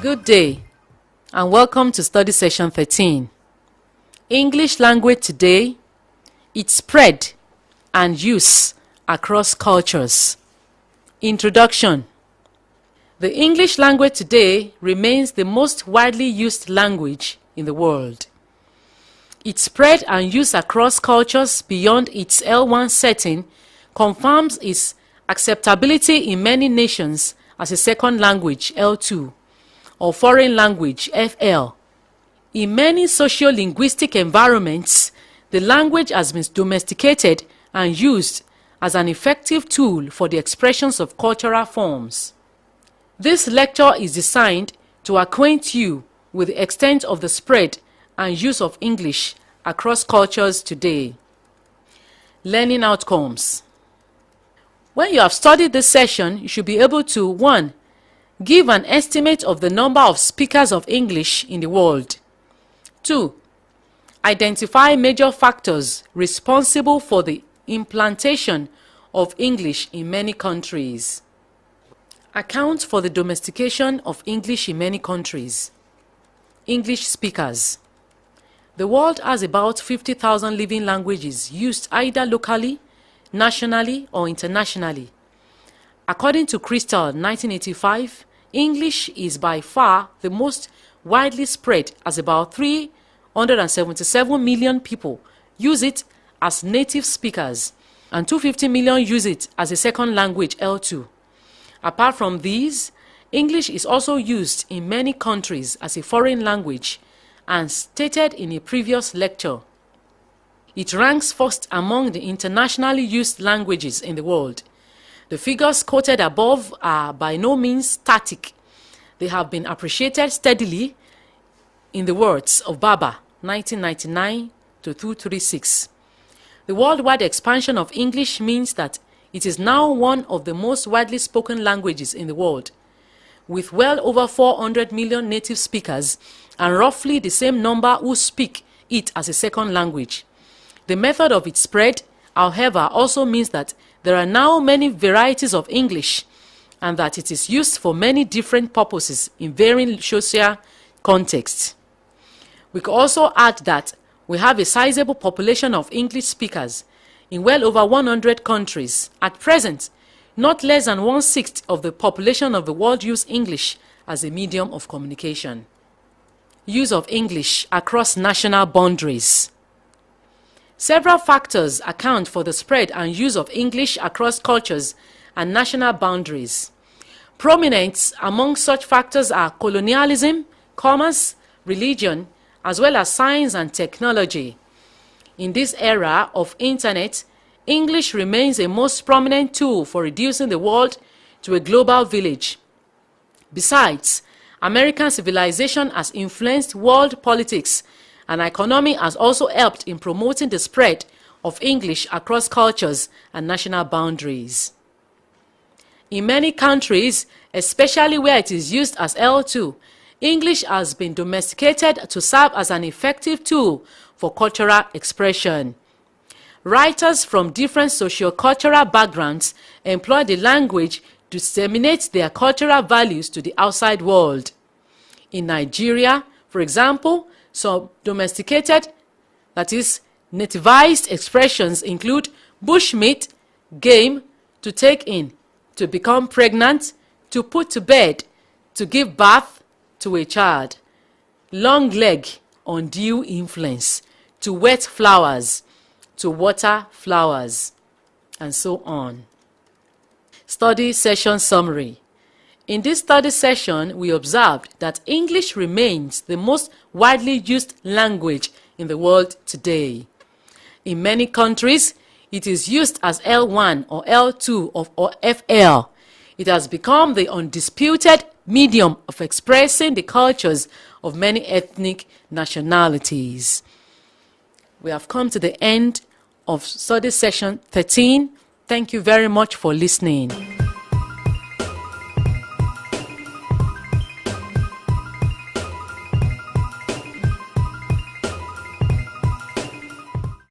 Good day and welcome to study session 13. English language today, its spread and use across cultures. Introduction. The English language today remains the most widely used language in the world. Its spread and use across cultures beyond its L1 setting confirms its acceptability in many nations as a second language L2 or foreign language FL. In many socio-linguistic environments, the language has been domesticated and used as an effective tool for the expressions of cultural forms. This lecture is designed to acquaint you with the extent of the spread and use of English across cultures today. Learning outcomes. When you have studied this session, you should be able to 1. Give an estimate of the number of speakers of English in the world. 2. Identify major factors responsible for the implantation of English in many countries. Account for the domestication of English in many countries. English speakers. The world has about 50,000 living languages used either locally, nationally, or internationally. According to Crystal 1985, English is by far the most widely spread, as about 377 million people use it as native speakers and 250 million use it as a second language L2. Apart from these, English is also used in many countries as a foreign language, and stated in a previous lecture, it ranks first among the internationally used languages in the world. The figures quoted above are by no means static. They have been appreciated steadily, in the words of Baba, 1999 to 236. The worldwide expansion of English means that it is now one of the most widely spoken languages in the world, with well over 400 million native speakers and roughly the same number who speak it as a second language. The method of its spread, however, also means that there are now many varieties of English and that it is used for many different purposes in varying social contexts. We could also add that we have a sizable population of English speakers in well over 100 countries. At present, not less than 1/6 of the population of the world use English as a medium of communication. Use of English across national boundaries. Several factors account for the spread and use of English across cultures and national boundaries. Prominent among such factors are colonialism, commerce, religion, as well as science and technology. In this era of internet, English remains a most prominent tool for reducing the world to a global village. Besides, American civilization has influenced world politics, and economy has also helped in promoting the spread of English across cultures and national boundaries. In many countries, especially where it is used as L2, English has been domesticated to serve as an effective tool for cultural expression. Writers from different socio-cultural backgrounds employ the language to disseminate their cultural values to the outside world. In Nigeria, for example, some domesticated, that is, nativized expressions include bushmeat, game, to take in, to become pregnant, to put to bed, to give birth to a child, long leg, undue influence, to wet flowers, to water flowers, and so on. Study session summary. In this study session, we observed that English remains the most widely used language in the world today. In many countries, it is used as L1 or L2 or FL. It has become the undisputed medium of expressing the cultures of many ethnic nationalities. We have come to the end of study session 13. Thank you very much for listening.